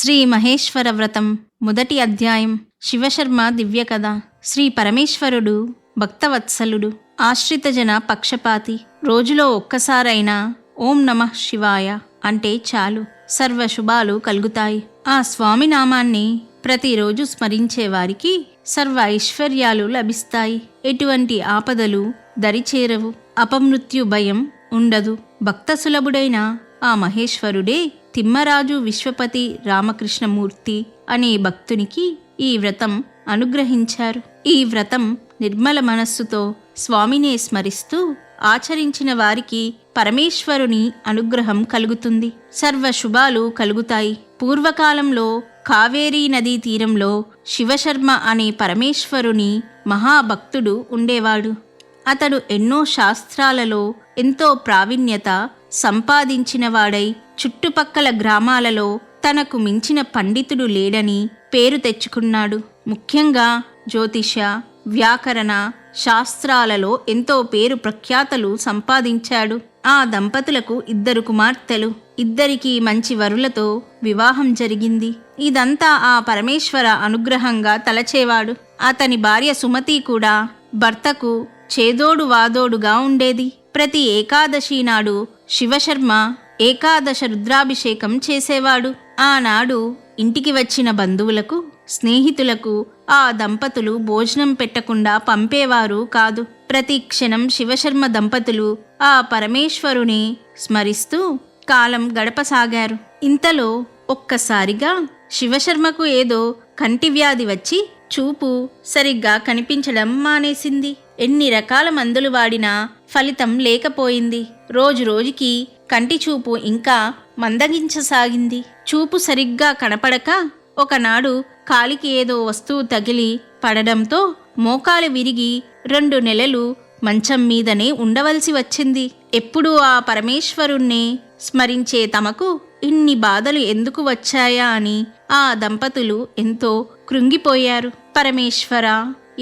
శ్రీ మహేశ్వర వ్రతం మొదటి అధ్యాయం. శివశర్మ దివ్యకథ. శ్రీ పరమేశ్వరుడు భక్తవత్సలుడు, ఆశ్రితజన పక్షపాతి. రోజులో ఒక్కసారైనా ఓం నమః శివాయ అంటే చాలు, సర్వ శుభాలు కలుగుతాయి. ఆ స్వామి నామాన్ని ప్రతిరోజు స్మరించేవారికి సర్వ ఐశ్వర్యాలు లభిస్తాయి. ఎటువంటి ఆపదలు దరిచేరవు, అపమృత్యు భయం ఉండదు. భక్త సులభుడైన ఆ మహేశ్వరుడే తిమ్మరాజు విశ్వపతి రామకృష్ణమూర్తి అనే భక్తునికి ఈ వ్రతం అనుగ్రహించారు. ఈ వ్రతం నిర్మల మనస్సుతో స్వామినే స్మరిస్తూ ఆచరించిన వారికి పరమేశ్వరుని అనుగ్రహం కలుగుతుంది, సర్వ శుభాలు కలుగుతాయి. పూర్వకాలంలో కావేరీ నదీ తీరంలో శివశర్మ అనే పరమేశ్వరుని మహాభక్తుడు ఉండేవాడు. అతడు ఎన్నో శాస్త్రాలలో ఎంతో ప్రావీణ్యత సంపాదించినవాడై చుట్టుపక్కల గ్రామాలలో తనకు మించిన పండితుడు లేడని పేరు తెచ్చుకున్నాడు. ముఖ్యంగా జ్యోతిష, వ్యాకరణ శాస్త్రాలలో ఎంతో పేరు ప్రఖ్యాతలు సంపాదించాడు. ఆ దంపతులకు 2 కుమార్తెలు. ఇద్దరికీ మంచి వరులతో వివాహం జరిగింది. ఇదంతా ఆ పరమేశ్వర అనుగ్రహంగా తలచేవాడు. అతని భార్య సుమతి కూడా భర్తకు చేదోడు వాదోడుగా ఉండేది. ప్రతి ఏకాదశి నాడు శివశర్మ ఏకాదశ రుద్రాభిషేకం చేసేవాడు. ఆనాడు ఇంటికి వచ్చిన బంధువులకు, స్నేహితులకు ఆ దంపతులు భోజనం పెట్టకుండా పంపేవారు కాదు. ప్రతి క్షణం శివశర్మ దంపతులు ఆ పరమేశ్వరుని స్మరిస్తూ కాలం గడపసాగారు. ఇంతలో ఒక్కసారిగా శివశర్మకు ఏదో కంటి వ్యాధి వచ్చి చూపు సరిగ్గా కనిపించడం మానేసింది. ఎన్ని రకాల మందులు వాడినా ఫలితం లేకపోయింది. రోజురోజుకి కంటి చూపు ఇంకా మందగించసాగింది. చూపు సరిగ్గా కనపడక ఒకనాడు కాలికి ఏదో వస్తువు తగిలి పడడంతో మోకాలు విరిగి 2 నెలలు మంచం మీదనే ఉండవలసి వచ్చింది. ఎప్పుడూ ఆ పరమేశ్వరుణ్ణే స్మరించే తమకు ఇన్ని బాధలు ఎందుకు వచ్చాయా అని ఆ దంపతులు ఎంతో కృంగిపోయారు. పరమేశ్వరా,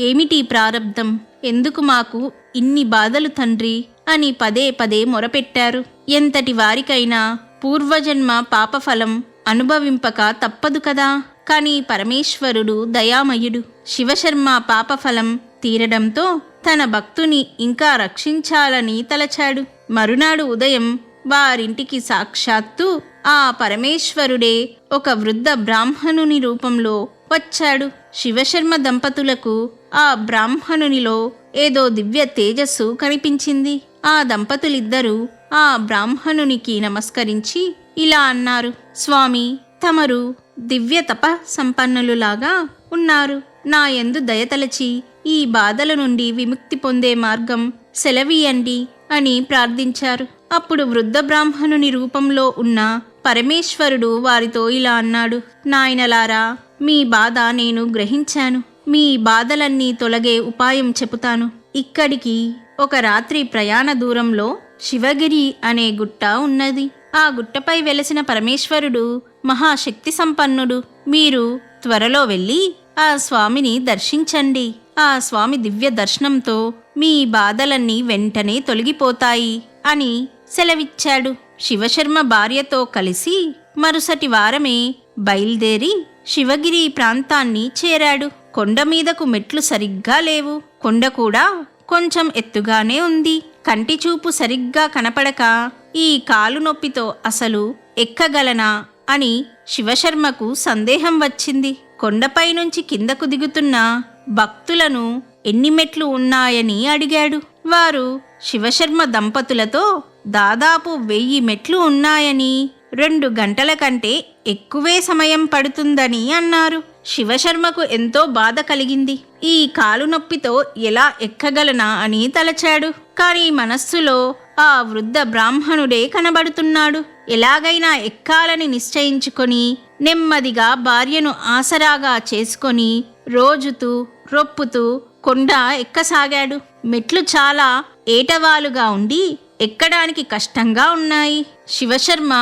ఏమిటి ప్రారబ్ధం? ఎందుకు మాకు ఇన్ని బాధలు తండ్రి అని పదే పదే మొరపెట్టారు. ఎంతటి వారికైనా పూర్వజన్మ పాపఫలం అనుభవింపక తప్పదు కదా. కాని పరమేశ్వరుడు దయామయుడు. శివశర్మ పాపఫలం తీరడంతో తన భక్తుని ఇంకా రక్షించాలని తలచాడు. మరునాడు ఉదయం వారింటికి సాక్షాత్తు ఆ పరమేశ్వరుడే ఒక వృద్ధ బ్రాహ్మణుని రూపంలో వచ్చాడు. శివశర్మ దంపతులకు ఆ బ్రాహ్మణునిలో ఏదో దివ్య తేజస్సు కనిపించింది. ఆ దంపతులిద్దరూ ఆ బ్రాహ్మణునికి నమస్కరించి ఇలా అన్నారు: స్వామి, తమరు దివ్య తప సంపన్నులులాగా ఉన్నారు. నా యందు దయతలచి ఈ బాధల నుండి విముక్తి పొందే మార్గం సెలవీయండి అని ప్రార్థించారు. అప్పుడు వృద్ధ బ్రాహ్మణుని రూపంలో ఉన్న పరమేశ్వరుడు వారితో ఇలా అన్నాడు: నాయనలారా, మీ బాధ నేను గ్రహించాను. మీ బాధలన్నీ తొలగే ఉపాయం చెబుతాను. ఇక్కడికి ఒక రాత్రి ప్రయాణ దూరంలో శివగిరి అనే గుట్ట ఉన్నది. ఆ గుట్టపై వెలసిన పరమేశ్వరుడు మహాశక్తి సంపన్నుడు. మీరు త్వరలో వెళ్ళి ఆ స్వామిని దర్శించండి. ఆ స్వామి దివ్య దర్శనంతో మీ బాధలన్నీ వెంటనే తొలగిపోతాయి అని సెలవిచ్చాడు. శివశర్మ భార్యతో కలిసి మరుసటి వారమే బయలుదేరి శివగిరి ప్రాంతాన్ని చేరాడు. కొండ మీదకు మెట్లు సరిగ్గా లేవు. కొండ కూడా కొంచెం ఎత్తుగానే ఉంది. కంటి చూపు సరిగ్గా కనపడక ఈ కాలు నొప్పితో అసలు ఎక్కగలనా అని శివశర్మకు సందేహం వచ్చింది. కొండపై నుంచి కిందకు దిగుతున్న భక్తులను ఎన్ని మెట్లు ఉన్నాయని అడిగాడు. వారు శివశర్మ దంపతులతో దాదాపు 1000 మెట్లు ఉన్నాయని, 2 గంటల కంటే ఎక్కువే సమయం పడుతుందని అన్నారు. శివశర్మకు ఎంతో బాధ కలిగింది. ఈ కాలు నొప్పితో ఎలా ఎక్కగలనా అని తలచాడు. కానీ మనస్సులో ఆ వృద్ధ బ్రాహ్మణుడే కనబడుతున్నాడు. ఎలాగైనా ఎక్కాలని నిశ్చయించుకొని నెమ్మదిగా భార్యను ఆసరాగా చేసుకొని రోజుతూ రొప్పుతూ కొండ ఎక్కసాగాడు. మెట్లు చాలా ఏటవాలుగా ఉండి ఎక్కడానికి కష్టంగా ఉన్నాయి. శివశర్మ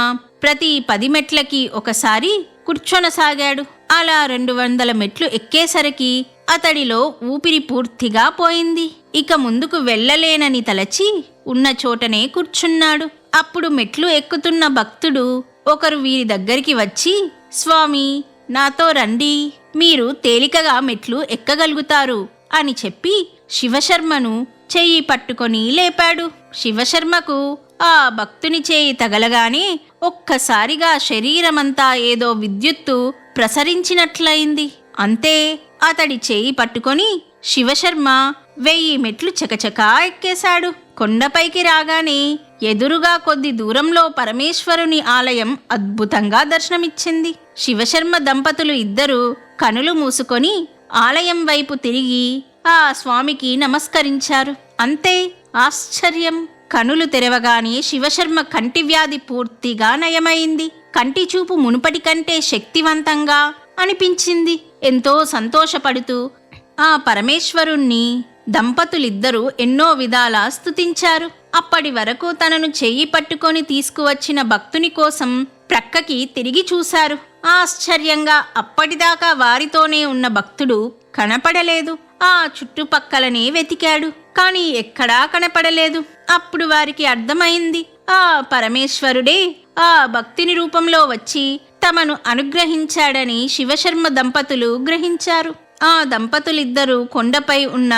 ప్రతి 10 మెట్లకి ఒకసారి కూర్చొనసాగాడు. అలా 200 మెట్లు ఎక్కేసరికి అతడిలో ఊపిరి పూర్తిగా పోయింది. ఇక ముందుకు వెళ్ళలేనని తలచి ఉన్న చోటనే కూర్చున్నాడు. అప్పుడు మెట్లు ఎక్కుతున్న భక్తుడు ఒకరు వీరి దగ్గరికి వచ్చి స్వామి, నాతో రండి, మీరు తేలికగా మెట్లు ఎక్కగలుగుతారు అని చెప్పి శివశర్మను చెయ్యి పట్టుకొని లేపాడు. శివశర్మకు ఆ భక్తుని చేయి తగలగానే ఒక్కసారిగా శరీరమంతా ఏదో విద్యుత్తు ప్రసరించినట్లయింది. అంతే, అతడి చేయి పట్టుకొని శివశర్మ 1000 మెట్లు చకచకా ఎక్కేశాడు. కొండపైకి రాగానే ఎదురుగా కొద్ది దూరంలో పరమేశ్వరుని ఆలయం అద్భుతంగా దర్శనమిచ్చింది. శివశర్మ దంపతులు ఇద్దరూ కనులు మూసుకొని ఆలయం వైపు తిరిగి ఆ స్వామికి నమస్కరించారు. అంతే, ఆశ్చర్యం! కనులు తెరవగానే శివశర్మ కంటి వ్యాధి పూర్తిగా నయమైంది. కంటి చూపు మునుపటి కంటే శక్తివంతంగా అనిపించింది. ఎంతో సంతోషపడుతూ ఆ పరమేశ్వరుణ్ణి దంపతులిద్దరూ ఎన్నో విధాలా స్తుతించారు. అప్పటి వరకు తనను చెయ్యి పట్టుకొని తీసుకువచ్చిన భక్తుని కోసం ప్రక్కకి తిరిగి చూశారు. ఆశ్చర్యంగా అప్పటిదాకా వారితోనే ఉన్న భక్తుడు కనపడలేదు. ఆ చుట్టుపక్కలనే వెతికాడు, కానీ ఎక్కడా కనపడలేదు. అప్పుడు వారికి అర్థమైంది, ఆ పరమేశ్వరుడే ఆ భక్తుని రూపంలో వచ్చి తమను అనుగ్రహించాడని శివశర్మ దంపతులు గ్రహించారు. ఆ దంపతులిద్దరూ కొండపై ఉన్న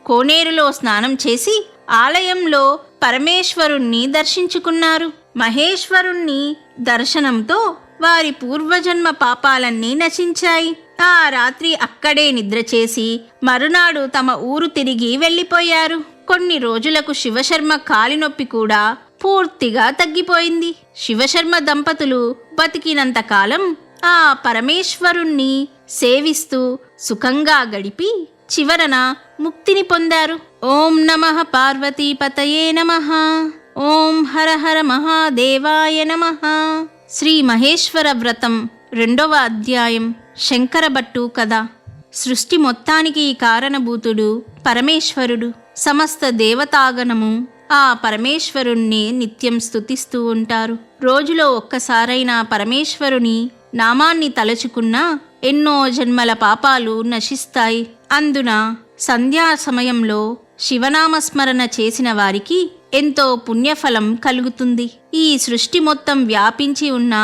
కోనేరులో స్నానం చేసి ఆలయంలో పరమేశ్వరుణ్ణి దర్శించుకున్నారు. మహేశ్వరుణ్ణి దర్శనంతో వారి పూర్వజన్మ పాపాలన్నీ నశించాయి. ఆ రాత్రి అక్కడే నిద్ర చేసి మరునాడు తమ ఊరు తిరిగి వెళ్ళిపోయారు. కొన్ని రోజులకు శివశర్మ కాలినొప్పి కూడా పూర్తిగా తగ్గిపోయింది. శివశర్మ దంపతులు బతికినంతకాలం ఆ పరమేశ్వరుణ్ణి సేవిస్తూ సుఖంగా గడిపి చివరన ముక్తిని పొందారు. ఓం నమః పార్వతీపతయే నమః. ఓం హర హర మహాదేవాయ నమః. శ్రీ మహేశ్వర వ్రతం 2వ అధ్యాయం. శంకరభట్టు కథ. సృష్టి మొత్తానికి కారణభూతుడు పరమేశ్వరుడు. సమస్త దేవతాగణము ఆ పరమేశ్వరుణ్ణి నిత్యం స్తుతిస్తూ ఉంటారు. రోజులో ఒక్కసారైనా పరమేశ్వరుని నామాన్ని తలచుకున్నా ఎన్నో జన్మల పాపాలు నశిస్తాయి. అందున సంధ్యా సమయంలో శివనామస్మరణ చేసిన వారికి ఎంతో పుణ్యఫలం కలుగుతుంది. ఈ సృష్టి మొత్తం వ్యాపించి ఉన్న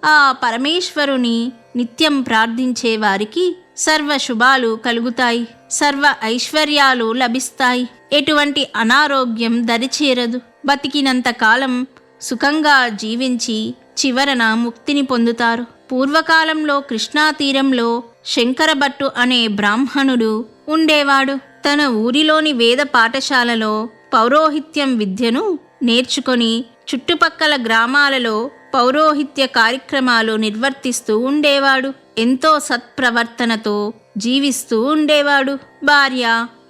ఆ పరమేశ్వరుని నిత్యం ప్రార్థించే వారికి సర్వ శుభాలు కలుగుతాయి, సర్వ ఐశ్వర్యాలు లభిస్తాయి, ఎటువంటి అనారోగ్యం దరిచేరదు. బతికినంత కాలం సుఖంగా జీవించి చివరన ముక్తిని పొందుతారు. పూర్వకాలంలో కృష్ణా తీరంలో శంకరభట్టు అనే బ్రాహ్మణుడు ఉండేవాడు. తన ఊరిలోని వేద పాఠశాలలో పౌరోహిత్యం విద్యను నేర్చుకొని చుట్టుపక్కల గ్రామాలలో పౌరోహిత్య కార్యక్రమాలు నిర్వర్తిస్తూ ఉండేవాడు. ఎంతో సత్ప్రవర్తనతో జీవిస్తూ ఉండేవాడు. భార్య,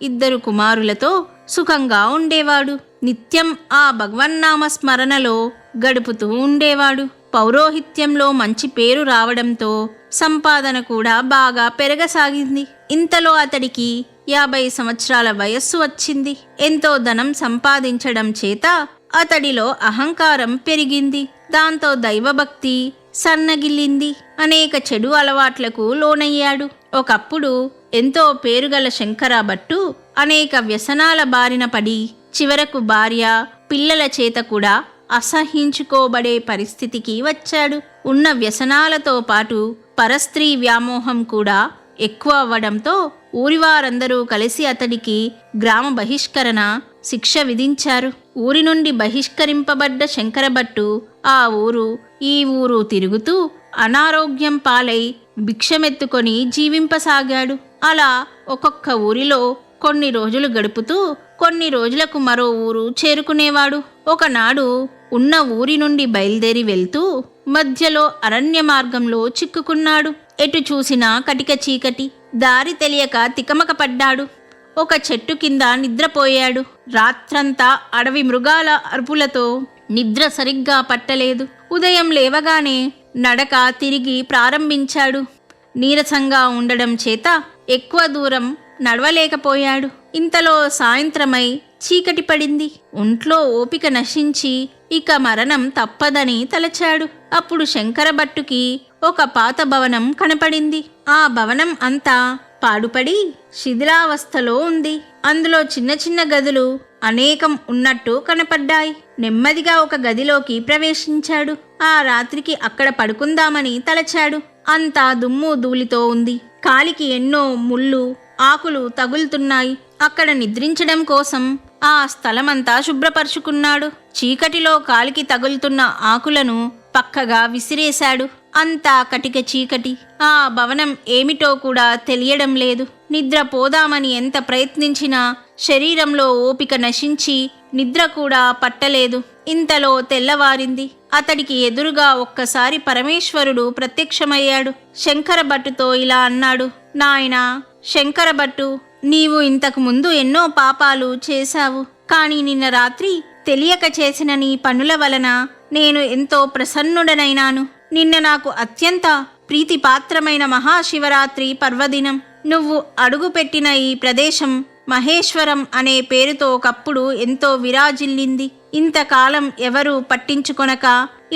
2 కుమారులతో సుఖంగా ఉండేవాడు. నిత్యం ఆ భగవన్నామ స్మరణలో గడుపుతూ ఉండేవాడు. పౌరోహిత్యంలో మంచి పేరు రావడంతో సంపాదన కూడా బాగా పెరగసాగింది. ఇంతలో అతడికి 50 సంవత్సరాల వయస్సు వచ్చింది. ఎంతో ధనం సంపాదించడం చేత అతడిలో అహంకారం పెరిగింది. దాంతో దైవభక్తి సన్నగిల్లింది. అనేక చెడు అలవాట్లకు లోనయ్యాడు. ఒకప్పుడు ఎంతో పేరుగల శంకరభట్టు అనేక వ్యసనాల బారిన పడి చివరకు భార్య, పిల్లల చేత కూడా అసహించుకోబడే పరిస్థితికి వచ్చాడు. ఉన్న వ్యసనాలతో పాటు పరస్త్రీ వ్యామోహం కూడా ఎక్కువ అవ్వడంతో ఊరివారందరూ కలిసి అతడికి గ్రామ బహిష్కరణ శిక్ష విధించారు. ఊరి నుండి బహిష్కరింపబడ్డ శంకరభట్టు ఆ ఊరు ఈ ఊరు తిరుగుతూ అనారోగ్యం పాలై భిక్షమెత్తుకొని జీవింపసాగాడు. అలా ఒక్కొక్క ఊరిలో కొన్ని రోజులు గడుపుతూ కొన్ని రోజులకు మరో ఊరు చేరుకునేవాడు. ఒకనాడు ఉన్న ఊరి నుండి బయలుదేరి వెళ్తూ మధ్యలో అరణ్య మార్గంలో చిక్కుకున్నాడు. ఎటు చూసినా కటిక చీకటి. దారి తెలియక తికమక పడ్డాడు. ఒక చెట్టు కింద నిద్రపోయాడు. రాత్రంతా అడవి మృగాల అరుపులతో నిద్ర సరిగ్గా పట్టలేదు. ఉదయం లేవగానే నడక తిరిగి ప్రారంభించాడు. నీరసంగా ఉండడం చేత ఎక్కువ దూరం నడవలేకపోయాడు. ఇంతలో సాయంత్రమై చీకటి పడింది. ఒంట్లో ఓపిక నశించి ఇక మరణం తప్పదని తలచాడు. అప్పుడు శంకరభట్టుకి ఒక పాత భవనం కనపడింది. ఆ భవనం అంతా పాడుపడి శిథిలావస్థలో ఉంది. అందులో చిన్న చిన్న గదులు అనేకం ఉన్నట్టు కనపడ్డాయి. నెమ్మదిగా ఒక గదిలోకి ప్రవేశించాడు. ఆ రాత్రికి అక్కడ పడుకుందామని తలచాడు. అంతా దుమ్ము ధూళితో ఉంది. కాలికి ఎన్నో ముళ్ళు ఆకులు తగులుతున్నాయి. అక్కడ నిద్రించడం కోసం ఆ స్థలమంతా శుభ్రపరుచుకున్నాడు. చీకటిలో కాలికి తగులుతున్న ఆకులను పక్కగా విసిరేశాడు. అంతా కటిక చీకటి. ఆ భవనం ఏమిటో కూడా తెలియడం లేదు. నిద్ర పోదామని ఎంత ప్రయత్నించినా శరీరంలో ఓపిక నశించి నిద్ర కూడా పట్టలేదు. ఇంతలో తెల్లవారింది. అతడికి ఎదురుగా ఒక్కసారి పరమేశ్వరుడు ప్రత్యక్షమయ్యాడు. శంకరభట్టుతో ఇలా అన్నాడు, నాయనా శంకరభట్టు, నీవు ఇంతకు ముందు ఎన్నో పాపాలు చేశావు. కాని నిన్న రాత్రి తెలియక చేసిన నీ పనుల వలన నేను ఎంతో ప్రసన్నుడనైనాను. నిన్న నాకు అత్యంత ప్రీతిపాత్రమైన మహాశివరాత్రి పర్వదినం. నువ్వు అడుగుపెట్టిన ఈ ప్రదేశం మహేశ్వరం అనే పేరుతో ఒకప్పుడు ఎంతో విరాజిల్లింది. ఇంతకాలం ఎవరూ పట్టించుకొనక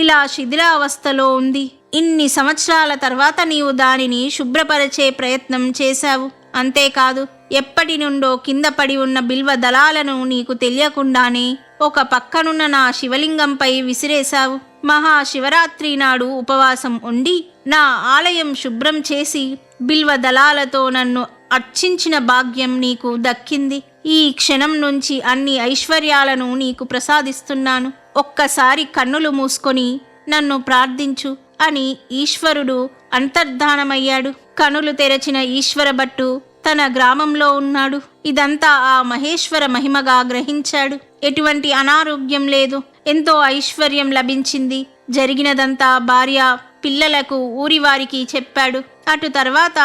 ఇలా శిథిలావస్థలో ఉంది. ఇన్ని సంవత్సరాల తర్వాత నీవు దానిని శుభ్రపరిచే ప్రయత్నం చేశావు. అంతేకాదు, ఎప్పటి నుండో కింద పడి ఉన్న బిల్వ దళాలను నీకు తెలియకుండానే ఒక పక్కనున్న నా శివలింగంపై విసిరేశావు. మహాశివరాత్రి నాడు ఉపవాసం ఉండి నా ఆలయం శుభ్రం చేసి బిల్వ దళాలతో నన్ను అర్చించిన భాగ్యం నీకు దక్కింది. ఈ క్షణం నుంచి అన్ని ఐశ్వర్యాలను నీకు ప్రసాదిస్తున్నాను. ఒక్కసారి కన్నులు మూసుకొని నన్ను ప్రార్థించు అని ఈశ్వరుడు అంతర్ధానమయ్యాడు. కనులు తెరచిన ఈశ్వరభట్టు తన గ్రామంలో ఉన్నాడు. ఇదంతా ఆ మహేశ్వర మహిమగా గ్రహించాడు. ఎటువంటి అనారోగ్యం లేదు. ఎంతో ఐశ్వర్యం లభించింది. జరిగినదంతా భార్య పిల్లలకు ఊరివారికి చెప్పాడు. అటు తర్వాత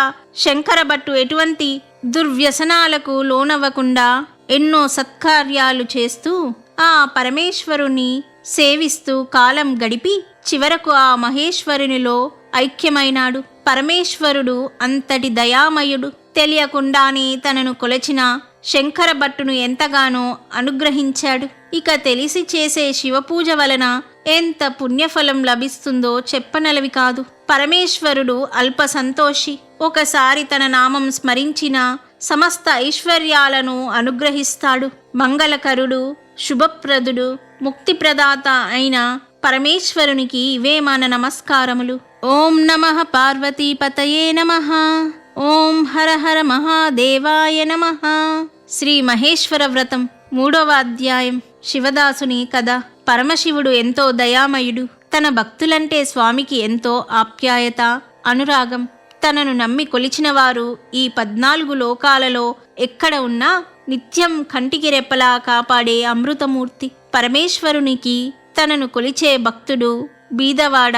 శంకరభట్టు ఎటువంటి దుర్వ్యసనాలకు లోనవ్వకుండా ఎన్నో సత్కార్యాలు చేస్తూ ఆ పరమేశ్వరుని సేవిస్తూ కాలం గడిపి చివరకు ఆ మహేశ్వరునిలో ఐక్యమైనాడు. పరమేశ్వరుడు అంతటి దయామయుడు. తెలియకుండానే తనను కొలచిన శంకరభట్టును ఎంతగానో అనుగ్రహించాడు. ఇక తెలిసి చేసే శివపూజ వలన ఎంత పుణ్యఫలం లభిస్తుందో చెప్పనలవి కాదు. పరమేశ్వరుడు అల్ప సంతోషి. ఒకసారి తన నామం స్మరించిన సమస్త ఐశ్వర్యాలను అనుగ్రహిస్తాడు. మంగళకరుడు, శుభప్రదుడు, ముక్తిప్రదాత అయిన పరమేశ్వరునికి ఇవే మన నమస్కారములు. ఓం నమః పార్వతీపతయే నమః. ఓం హర హర మహాదేవాయ నమః. శ్రీ మహేశ్వర వ్రతం 3వ అధ్యాయం. శివదాసుని కథ. పరమశివుడు ఎంతో దయామయుడు. తన భక్తులంటే స్వామికి ఎంతో ఆప్యాయత, అనురాగం. తనను నమ్మి కొలిచిన వారు ఈ 14 లోకాలలో ఎక్కడ ఉన్నా నిత్యం కంటికి రెప్పలా కాపాడే అమృతమూర్తి. పరమేశ్వరునికి తనను కొలిచే భక్తుడు బీదవాడ,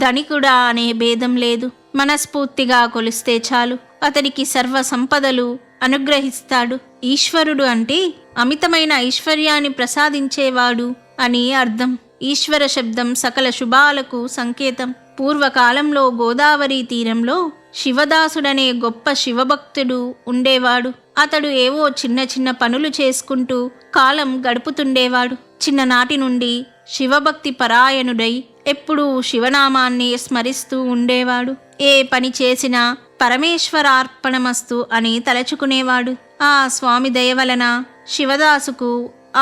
ధనికుడా అనే భేదం లేదు. మనస్ఫూర్తిగా కొలిస్తే చాలు, అతడికి సర్వ సంపదలు అనుగ్రహిస్తాడు. ఈశ్వరుడు అంటే అమితమైన ఐశ్వర్యాన్ని ప్రసాదించేవాడు అని అర్థం. ఈశ్వర శబ్దం సకల శుభాలకు సంకేతం. పూర్వకాలంలో గోదావరి తీరంలో శివదాసుడనే గొప్ప శివభక్తుడు ఉండేవాడు. అతడు ఏవో చిన్న చిన్న పనులు చేసుకుంటూ కాలం గడుపుతుండేవాడు. చిన్ననాటి నుండి శివభక్తి పరాయణుడై ఎప్పుడూ శివనామాన్ని స్మరిస్తూ ఉండేవాడు. ఏ పని చేసినా పరమేశ్వరార్పణమస్తు అని తలచుకునేవాడు. ఆ స్వామి దయ వలన శివదాసుకు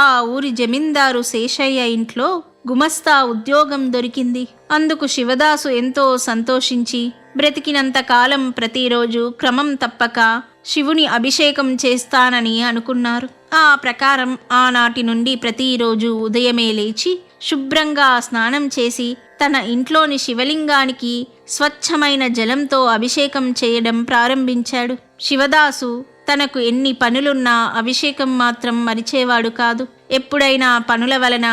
ఆ ఊరి జమీందారు శేషయ్య ఇంట్లో గుమస్తా ఉద్యోగం దొరికింది. అందుకు శివదాసు ఎంతో సంతోషించి బ్రతికినంత కాలం ప్రతిరోజు క్రమం తప్పక శివుని అభిషేకం చేస్తానని అనుకున్నారు. ఆ ప్రకారం ఆనాటి నుండి ప్రతిరోజు ఉదయమే లేచి శుభ్రంగా స్నానం చేసి తన ఇంట్లోని శివలింగానికి స్వచ్ఛమైన జలంతో అభిషేకం చేయడం ప్రారంభించాడు. శివదాసు తనకు ఎన్ని పనులున్నా అభిషేకం మాత్రం మరిచేవాడు కాదు. ఎప్పుడైనా పనుల వలన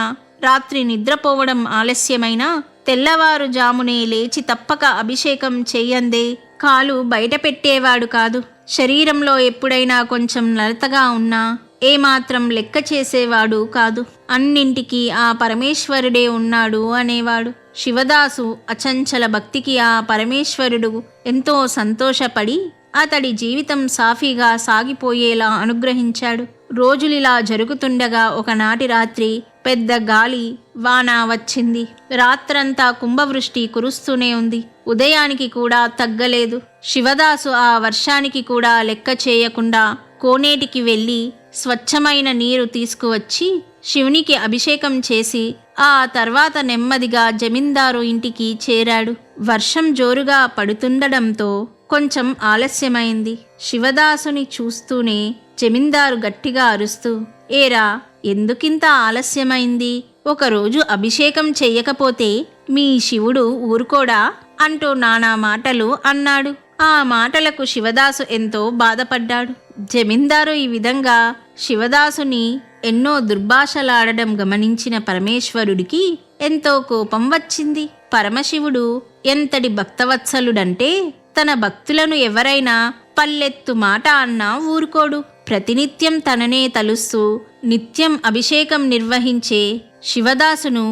రాత్రి నిద్రపోవడం ఆలస్యమైనా తెల్లవారుజామునే లేచి తప్పక అభిషేకం చెయ్యందే కాలు బయట పెట్టేవాడు కాదు. శరీరంలో ఎప్పుడైనా కొంచెం నలతగా ఉన్నా ఏమాత్రం లెక్క చేసేవాడు కాదు. అన్నింటికీ ఆ పరమేశ్వరుడే ఉన్నాడు అనేవాడు. శివదాసు అచంచల భక్తికి ఆ పరమేశ్వరుడు ఎంతో సంతోషపడి అతడి జీవితం సాఫీగా సాగిపోయేలా అనుగ్రహించాడు. రోజులిలా జరుగుతుండగా ఒకనాటి రాత్రి పెద్ద గాలి వాన వచ్చింది. రాత్రంతా కుంభవృష్టి కురుస్తూనే ఉంది. ఉదయానికి కూడా తగ్గలేదు. శివదాసు ఆ వర్షానికి కూడా లెక్క చేయకుండా కోనేటికి వెళ్ళి స్వచ్ఛమైన నీరు తీసుకువచ్చి శివునికి అభిషేకం చేసి ఆ తర్వాత నెమ్మదిగా జమీందారు ఇంటికి చేరాడు. వర్షం జోరుగా పడుతుండడంతో కొంచెం ఆలస్యమైంది. శివదాసుని చూస్తూనే జమీందారు గట్టిగా అరుస్తూ, ఏరా, ఎందుకింత ఆలస్యమైంది? ఒకరోజు అభిషేకం చెయ్యకపోతే మీ శివుడు ఊరుకోడా అంటూ నానా మాటలు అన్నాడు. ఆ మాటలకు శివదాసు ఎంతో బాధపడ్డాడు. జమీందారు ఈ విధంగా శివదాసుని ఎన్నో దుర్భాషలాడడం గమనించిన పరమేశ్వరుడికి ఎంతో కోపం వచ్చింది. పరమశివుడు ఎంతటి భక్తవత్సలుడంటే తన భక్తులను ఎవరైనా పల్లెత్తు మాట అన్నా ఊరుకోడు. ప్రతినిత్యం తననే తలుస్తూ నిత్యం అభిషేకం నిర్వహించే శివదాసును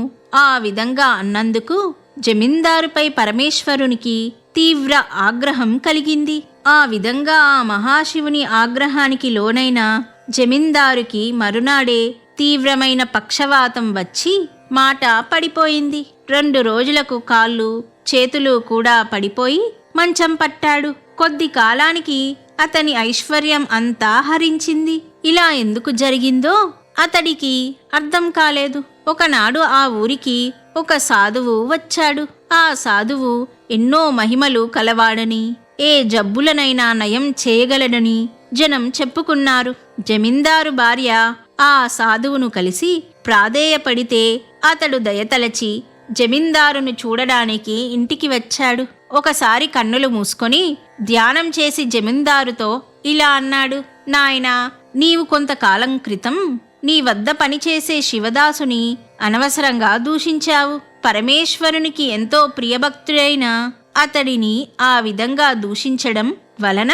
ఆ విధంగా అన్నందుకు జమీందారుపై పరమేశ్వరునికి తీవ్ర ఆగ్రహం కలిగింది. ఆ విధంగా ఆ మహాశివుని ఆగ్రహానికి లోనైన జమీందారుకి మరునాడే తీవ్రమైన పక్షవాతం వచ్చి మాట పడిపోయింది. 2 రోజులకు కాళ్ళు చేతులు కూడా పడిపోయి మంచం పట్టాడు. కొద్ది కాలానికి అతని ఐశ్వర్యం అంతా హరించింది. ఇలా ఎందుకు జరిగిందో అతడికి అర్థం కాలేదు. ఒకనాడు ఆ ఊరికి ఒక సాధువు వచ్చాడు. ఆ సాధువు ఎన్నో మహిమలు కలవాడని, ఏ జబ్బులనైనా నయం చేయగలడని జనం చెప్పుకున్నారు. జమీందారు భార్య ఆ సాధువును కలిసి ప్రాధేయపడితే అతడు దయతలచి జమీందారును చూడడానికి ఇంటికి వచ్చాడు. ఒకసారి కన్నులు మూసుకొని ధ్యానం చేసి జమీందారుతో ఇలా అన్నాడు, నాయనా, నీవు కొంతకాలం క్రితం నీ వద్ద పనిచేసే శివదాసుని అనవసరంగా దూషించావు. పరమేశ్వరునికి ఎంతో ప్రియభక్తుడైన అతడిని ఆ విధంగా దూషించడం వలన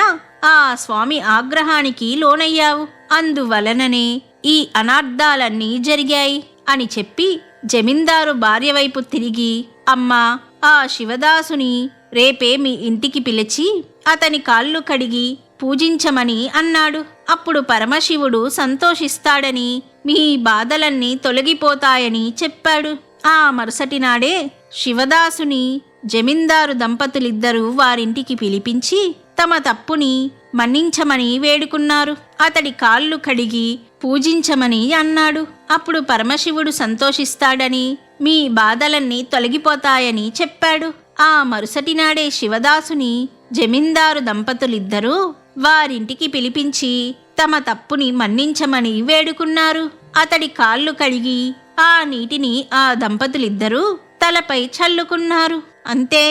ఆ స్వామి ఆగ్రహానికి లోనయ్యావు. అందువలననే ఈ అనార్థాలన్నీ జరిగాయి అని చెప్పి జమీందారు భార్య వైపు తిరిగి, అమ్మా, ఆ శివదాసుని రేపే మీ ఇంటికి పిలిచి అతని కాళ్ళు కడిగి పూజించమని అన్నాడు. అప్పుడు పరమశివుడు సంతోషిస్తాడని, మీ బాధలన్నీ తొలగిపోతాయని చెప్పాడు. ఆ మరుసటి నాడే శివదాసుని జమీందారు దంపతులిద్దరూ వారింటికి పిలిపించి తమ తప్పుని మన్నించమని వేడుకున్నారు. అతడి కాళ్ళు కడిగి పూజించమని అన్నాడు. అప్పుడు పరమశివుడు సంతోషిస్తాడని, మీ బాధలన్నీ తొలగిపోతాయని చెప్పాడు. ఆ మరుసటి నాడే శివదాసుని జమీందారు దంపతులిద్దరూ వారింటికి పిలిపించి తమ తప్పుని మన్నించమని వేడుకున్నారు. అతడి కాళ్ళు కడిగి ఆ నీటిని ఆ దంపతులిద్దరూ తలపై చల్లుకున్నారు. అంతే,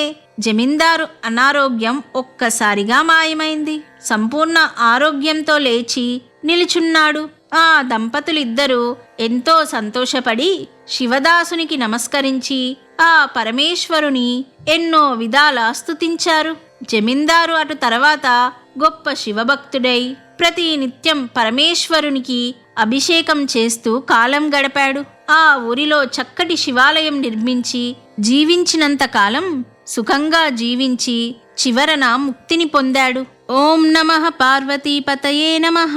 జమీందారు అనారోగ్యం ఒక్కసారిగా మాయమైంది. సంపూర్ణ ఆరోగ్యంతో లేచి నిలుచున్నాడు. ఆ దంపతులిద్దరూ ఎంతో సంతోషపడి శివదాసునికి నమస్కరించి ఆ పరమేశ్వరుని ఎన్నో విధాల స్తుతించారు. జమీందారు అటు తర్వాత గొప్ప శివభక్తుడై ప్రతి నిత్యం పరమేశ్వరునికి అభిషేకం చేస్తూ కాలం గడిపాడు. ఆ ఊరిలో చక్కటి శివాలయం నిర్మించి జీవించినంత కాలం సుఖంగా జీవించి చివరన ముక్తిని పొందాడు. ఓం నమః పార్వతీపతయే నమః.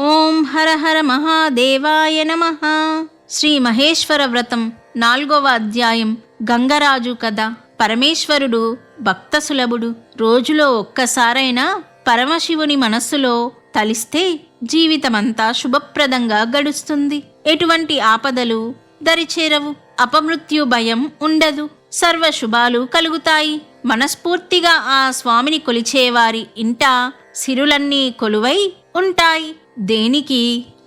ఓం హర హర మహాదేవాయ నమః. శ్రీ మహేశ్వర వ్రతం 4వ అధ్యాయం. గంగరాజు కథ. పరమేశ్వరుడు భక్త సులభుడు. రోజులో ఒక్కసారైనా పరమశివుని మనస్సులో తలిస్తే జీవితమంతా శుభప్రదంగా గడుస్తుంది. ఎటువంటి ఆపదలు దరిచేరవు. అపమృత్యు భయం ఉండదు. సర్వశుభాలు కలుగుతాయి. మనస్ఫూర్తిగా ఆ స్వామిని కొలిచేవారి ఇంట సిరులన్నీ కొలువై ఉంటాయి. దేనికి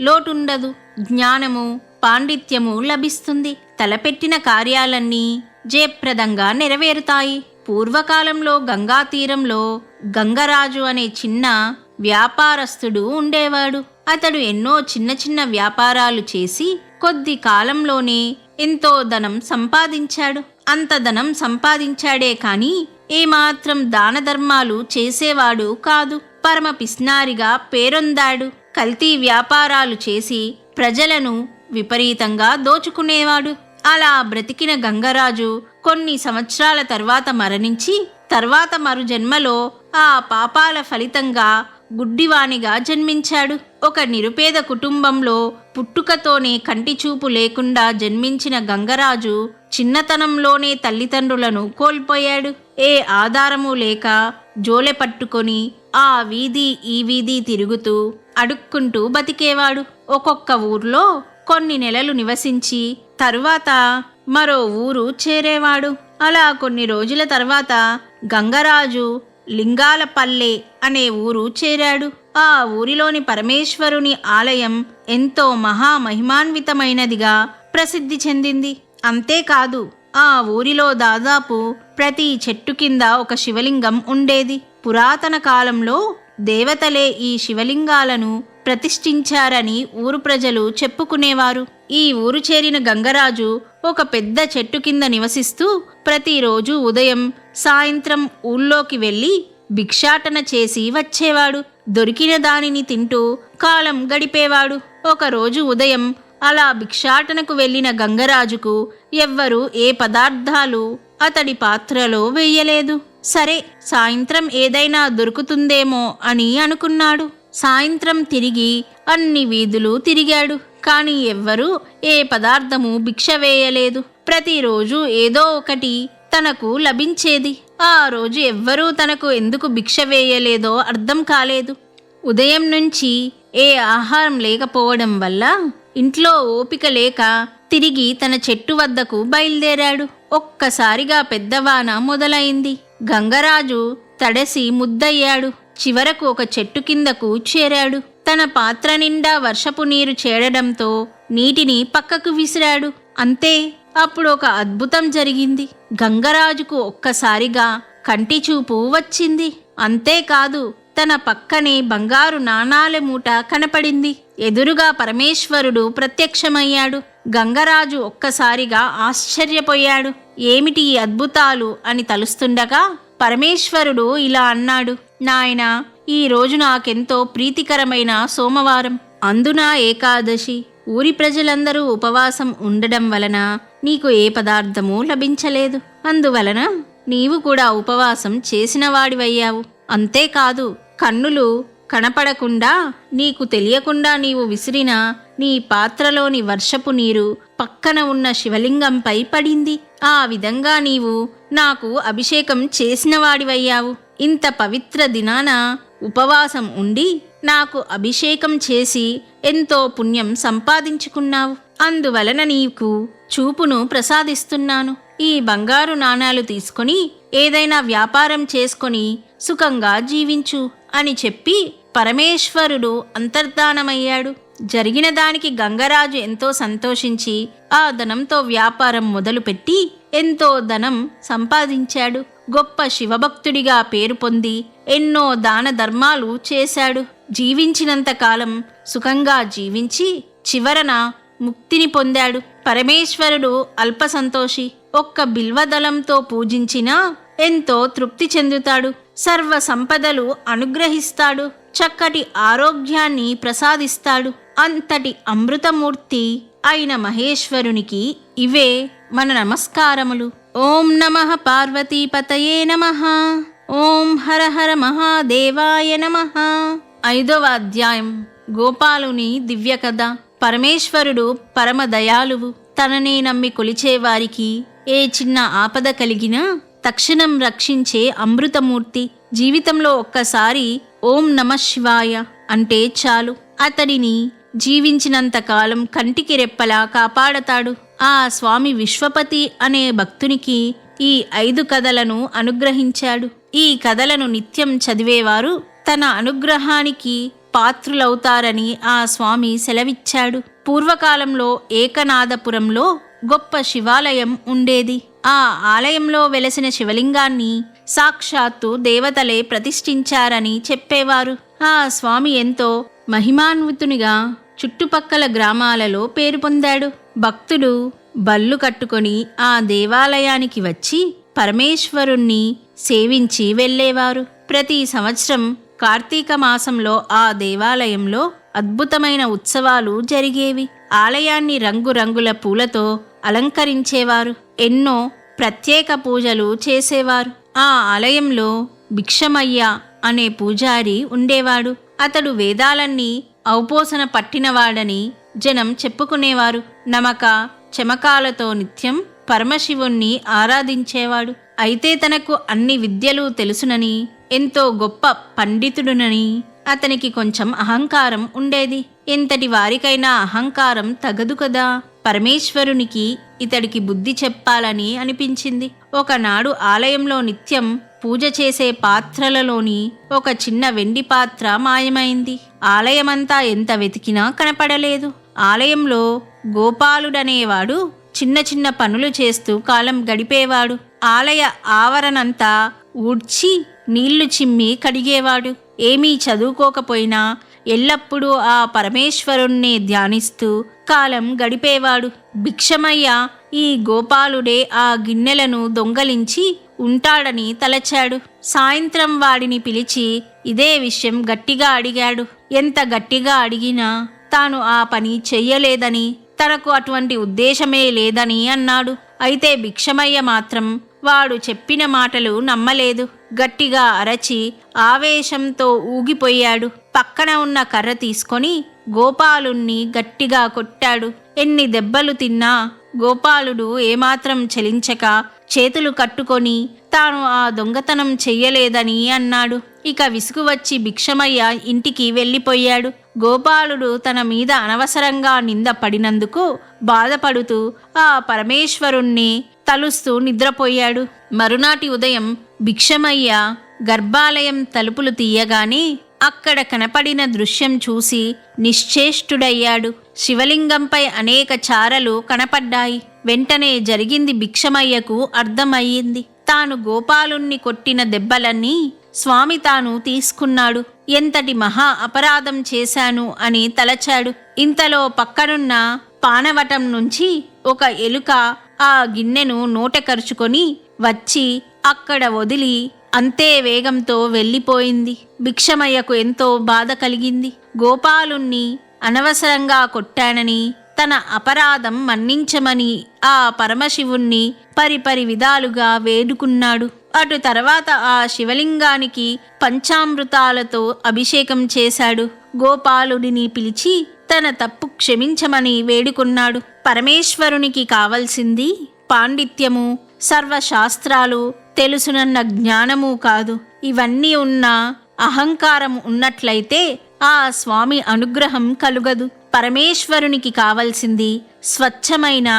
లోటుండదు. జ్ఞానము, పాండిత్యము లభిస్తుంది. తలపెట్టిన కార్యాలన్నీ జయప్రదంగా నెరవేరుతాయి. పూర్వకాలంలో గంగా తీరంలో గంగరాజు అనే చిన్న వ్యాపారస్తుడు ఉండేవాడు. అతడు ఎన్నో చిన్న చిన్న వ్యాపారాలు చేసి కొద్ది కాలంలోనే ఎంతో ధనం సంపాదించాడు. అంత ధనం సంపాదించాడే కాని ఏమాత్రం దాన ధర్మాలు చేసేవాడు కాదు. పరమ పిస్నారిగా పేరొందాడు. కల్తీ వ్యాపారాలు చేసి ప్రజలను విపరీతంగా దోచుకునేవాడు. అలా బ్రతికిన గంగరాజు కొన్ని సంవత్సరాల తర్వాత మరణించి తర్వాత మరు జన్మలో ఆ పాపాల ఫలితంగా గుడ్డివానిగా జన్మించాడు. ఒక నిరుపేద కుటుంబంలో పుట్టుకతోనే కంటి చూపు లేకుండా జన్మించిన గంగరాజు చిన్నతనంలోనే తల్లిదండ్రులను కోల్పోయాడు. ఏ ఆధారము లేక జోలె పట్టుకొని ఆ వీధి ఈ వీధి తిరుగుతూ అడుక్కుంటూ బతికేవాడు. ఒక్కొక్క ఊర్లో కొన్ని నెలలు నివసించి తరువాత మరో ఊరు చేరేవాడు. అలా కొన్ని రోజుల తర్వాత గంగరాజు లింగాలపల్లె అనే ఊరు చేరాడు. ఆ ఊరిలోని పరమేశ్వరుని ఆలయం ఎంతో మహామహిమాన్వితమైనదిగా ప్రసిద్ధి చెందింది. అంతేకాదు ఆ ఊరిలో దాదాపు ప్రతి చెట్టు కింద ఒక శివలింగం ఉండేది. పురాతన కాలంలో దేవతలే ఈ శివలింగాలను ప్రతిష్ఠించారని ఊరు ప్రజలు చెప్పుకునేవారు. ఈ ఊరు చేరిన గంగరాజు ఒక పెద్ద చెట్టు కింద నివసిస్తూ ప్రతిరోజు ఉదయం సాయంత్రం ఊళ్ళోకి వెళ్ళి భిక్షాటన చేసి వచ్చేవాడు. దొరికిన దానిని తింటూ కాలం గడిపేవాడు. ఒకరోజు ఉదయం అలా భిక్షాటనకు వెళ్ళిన గంగరాజుకు ఎవ్వరూ ఏ పదార్థాలు అతడి పాత్రలో వెయ్యలేదు. సరే, సాయంత్రం ఏదైనా దొరుకుతుందేమో అని అనుకున్నాడు. సాయంత్రం తిరిగి అన్ని వీధులు తిరిగాడు. కాని ఎవ్వరూ ఏ పదార్థము భిక్ష వేయలేదు. ప్రతిరోజు ఏదో ఒకటి తనకు లభించేది. ఆ రోజు ఎవ్వరూ తనకు ఎందుకు భిక్ష వేయలేదో అర్థం కాలేదు. ఉదయం నుంచి ఏ ఆహారం లేకపోవడం వల్ల ఇంట్లో ఓపిక లేక తిరిగి తన చెట్టు వద్దకు బయలుదేరాడు. ఒక్కసారిగా పెద్దవాన మొదలైంది. గంగరాజు తడసి ముద్దయ్యాడు. చివరకు ఒక చెట్టు కిందకు చేరాడు. తన పాత్ర నిండా వర్షపు నీరు చేరడంతో నీటిని పక్కకు విసిరాడు. అంతే, అప్పుడు ఒక అద్భుతం జరిగింది. గంగరాజుకు ఒక్కసారిగా కంటి చూపు వచ్చింది. అంతేకాదు, తన పక్కనే బంగారు నాణాల మూట కనపడింది. ఎదురుగా పరమేశ్వరుడు ప్రత్యక్షమయ్యాడు. గంగరాజు ఒక్కసారిగా ఆశ్చర్యపోయాడు. ఏమిటి ఈ అద్భుతాలు అని తలుస్తుండగా పరమేశ్వరుడు ఇలా అన్నాడు, నాయనా, ఈ రోజు నాకెంతో ప్రీతికరమైన సోమవారం, అందున ఏకాదశి. ఊరి ప్రజలందరూ ఉపవాసం ఉండడం వలన నీకు ఏ పదార్థమూ లభించలేదు. అందువలన నీవు కూడా ఉపవాసం చేసిన వాడివయ్యావు. అంతేకాదు, కన్నులు కనపడకుండా నీకు తెలియకుండా నీవు విసిరిన నీ పాత్రలోని వర్షపు నీరు పక్కన ఉన్న శివలింగంపై పడింది. ఆ విధంగా నీవు నాకు అభిషేకం చేసిన వాడివయ్యావు. ఇంత పవిత్ర దినాన ఉపవాసం ఉండి నాకు అభిషేకం చేసి ఎంతో పుణ్యం సంపాదించుకున్నావు. అందువలన నీకు చూపును ప్రసాదిస్తున్నాను. ఈ బంగారు నాణాలు తీసుకొని ఏదైనా వ్యాపారం చేసుకొని సుఖంగా జీవించు అని చెప్పి పరమేశ్వరుడు అంతర్ధానమయ్యాడు. జరిగిన దానికి గంగరాజు ఎంతో సంతోషించి ఆ ధనంతో వ్యాపారం మొదలుపెట్టి ఎంతో ధనం సంపాదించాడు. గొప్ప శివభక్తుడిగా పేరు పొంది ఎన్నో దాన ధర్మాలు చేశాడు. జీవించినంతకాలం సుఖంగా జీవించి చివరన ముక్తిని పొందాడు. పరమేశ్వరుడు అల్పసంతోషి. ఒక్క బిల్వదళంతో పూజించినా ఎంతో తృప్తి చెందుతాడు. సర్వ సంపదలు అనుగ్రహిస్తాడు. చక్కటి ఆరోగ్యాన్ని ప్రసాదిస్తాడు. అంతటి అమృతమూర్తి అయిన మహేశ్వరునికి ఇవే మన నమస్కారములు. ఓం నమః పార్వతీపతయే నమః. ఓం హర హర మహాదేవాయ నమః. 5వ అధ్యాయం గోపాలుని దివ్య కథ. పరమేశ్వరుడు పరమ దయాళువు. తననే నమ్మి కొలిచేవారికి ఏ చిన్న ఆపద కలిగినా తక్షణం రక్షించే అమృతమూర్తి. జీవితంలో ఒక్కసారి ఓం నమః శివాయ అంటే చాలు, అతడిని జీవించినంతకాలం కంటికి రెప్పలా కాపాడతాడు. ఆ స్వామి విశ్వపతి అనే భక్తునికి ఈ 5 కథలను అనుగ్రహించాడు. ఈ కథలను నిత్యం చదివేవారు తన అనుగ్రహానికి పాత్రులవుతారని ఆ స్వామి సెలవిచ్చాడు. పూర్వకాలంలో ఏకనాథపురంలో గొప్ప శివాలయం ఉండేది. ఆ ఆలయంలో వెలసిన శివలింగాన్ని సాక్షాత్తు దేవతలే ప్రతిష్ఠించారని చెప్పేవారు. ఆ స్వామి ఎంతో మహిమాన్వితునిగా చుట్టుపక్కల గ్రామాలలో పేరు పొందాడు. భక్తులు బళ్ళు కట్టుకొని ఆ దేవాలయానికి వచ్చి పరమేశ్వరుణ్ణి సేవించి వెళ్ళేవారు. ప్రతి సంవత్సరం కార్తీక మాసంలో ఆ దేవాలయంలో అద్భుతమైన ఉత్సవాలు జరిగేవి. ఆలయాన్ని రంగురంగుల పూలతో అలంకరించేవారు. ఎన్నో ప్రత్యేక పూజలు చేసేవారు. ఆ ఆలయంలో భిక్షమయ్య అనే పూజారి ఉండేవాడు. అతడు వేదాలన్నీ ఔపోసన పట్టినవాడని జనం చెప్పుకునేవారు. నమక చమకాలతో నిత్యం పరమశివుణ్ణి ఆరాధించేవాడు. అయితే తనకు అన్ని విద్యలు తెలుసునని, ఎంతో గొప్ప పండితుడునని అతనికి కొంచెం అహంకారం ఉండేది. ఎంతటి వారికైనా అహంకారం తగదు కదా. పరమేశ్వరునికి ఇతడికి బుద్ధి చెప్పాలని అనిపించింది. ఒకనాడు ఆలయంలో నిత్యం పూజ చేసే పాత్రలలోని ఒక చిన్న వెండి పాత్ర మాయమైంది. ఆలయమంతా ఎంత వెతికినా కనపడలేదు. ఆలయంలో గోపాలుడనేవాడు చిన్న చిన్న పనులు చేస్తూ కాలం గడిపేవాడు. ఆలయ ఆవరణంతా ఊడ్చి నీళ్లు చిమ్మి కడిగేవాడు. ఏమీ చదువుకోకపోయినా ఎల్లప్పుడూ ఆ పరమేశ్వరుణ్ణి ధ్యానిస్తూ కాలం గడిపేవాడు. భిక్షమయ్య ఈ గోపాలుడే ఆ గిన్నెలను దొంగలించి ఉంటాడని తలచాడు. సాయంత్రం వాడిని పిలిచి ఇదే విషయం గట్టిగా అడిగాడు. ఎంత గట్టిగా అడిగినా తాను ఆ పని చెయ్యలేదని, తనకు అటువంటి ఉద్దేశమే లేదని అన్నాడు. అయితే భిక్షమయ్య మాత్రం వాడు చెప్పిన మాటలు నమ్మలేదు. గట్టిగా అరచి ఆవేశంతో ఊగిపోయాడు. పక్కన ఉన్న కర్ర తీసుకొని గోపాలుణ్ణి గట్టిగా కొట్టాడు. ఎన్ని దెబ్బలు తిన్నా గోపాలుడు ఏమాత్రం చలించక చేతులు కట్టుకొని తాను ఆ దొంగతనం చెయ్యలేదని అన్నాడు. ఇక విసుగు వచ్చి భిక్షమయ్య ఇంటికి వెళ్ళిపోయాడు. గోపాలుడు తన మీద అనవసరంగా నింద పడినందుకు బాధపడుతూ ఆ పరమేశ్వరుణ్ణి తలుస్తూ నిద్రపోయాడు. మరునాటి ఉదయం భిక్షమయ్య గర్భాలయం తలుపులు తీయగానే అక్కడ కనపడిన దృశ్యం చూసి నిశ్చేష్టుడయ్యాడు. శివలింగంపై అనేక చారలు కనపడ్డాయి. వెంటనే జరిగింది భిక్షమయ్యకు అర్థమయ్యింది. తాను గోపాలుణ్ణి కొట్టిన దెబ్బలన్నీ స్వామి తాను తీసుకున్నాడు. ఎంతటి మహా అపరాధం చేశాను అని తలచాడు. ఇంతలో పక్కనున్న పానవటం నుంచి ఒక ఎలుక ఆ గిన్నెను నోటెకరుచుకొని వచ్చి అక్కడ వదిలి అంతే వేగంతో వెళ్ళిపోయింది. భిక్షమయ్యకు ఎంతో బాధ కలిగింది. గోపాలుణ్ణి అనవసరంగా కొట్టానని, తన అపరాధం మన్నించమని ఆ పరమశివుణ్ణి పరిపరి విధాలుగా వేడుకున్నాడు. అటు తర్వాత ఆ శివలింగానికి పంచామృతాలతో అభిషేకం చేశాడు. గోపాలుడిని పిలిచి తన తప్పు క్షమించమని వేడుకున్నాడు. పరమేశ్వరునికి కావలసింది పాండిత్యము, సర్వశాస్త్రాలు తెలుసునన్న జ్ఞానము కాదు. ఇవన్నీ ఉన్న అహంకారం ఉన్నట్లయితే ఆ స్వామి అనుగ్రహం కలుగదు. పరమేశ్వరునికి కావలసింది స్వచ్ఛమైన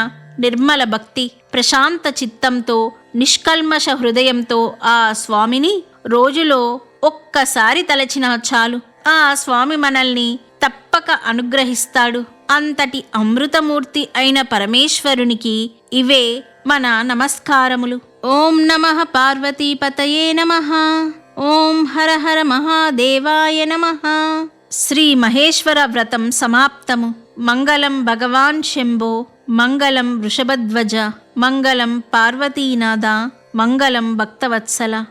నిర్మల భక్తి, ప్రశాంత చిత్తంతో, నిష్కల్మష హృదయంతో ఆ స్వామిని రోజులో ఒక్కసారి తలచినా చాలు. ఆ స్వామి మనల్ని తప్పక అనుగ్రహిస్తాడు. అంతటి అమృతమూర్తి అయిన పరమేశ్వరునికి ఇవే మన నమస్కారములు. ఓం నమః పార్వతీపతయే నమః. ఓం హర హర మహాదేవాయ నమః. శ్రీ మహేశ్వర వ్రతం సమాప్తము. మంగళం భగవాన్ శంభో, మంగళం వృషభధ్వజ, మంగళం పార్వతీనాథ, మంగళం భక్తవత్సల.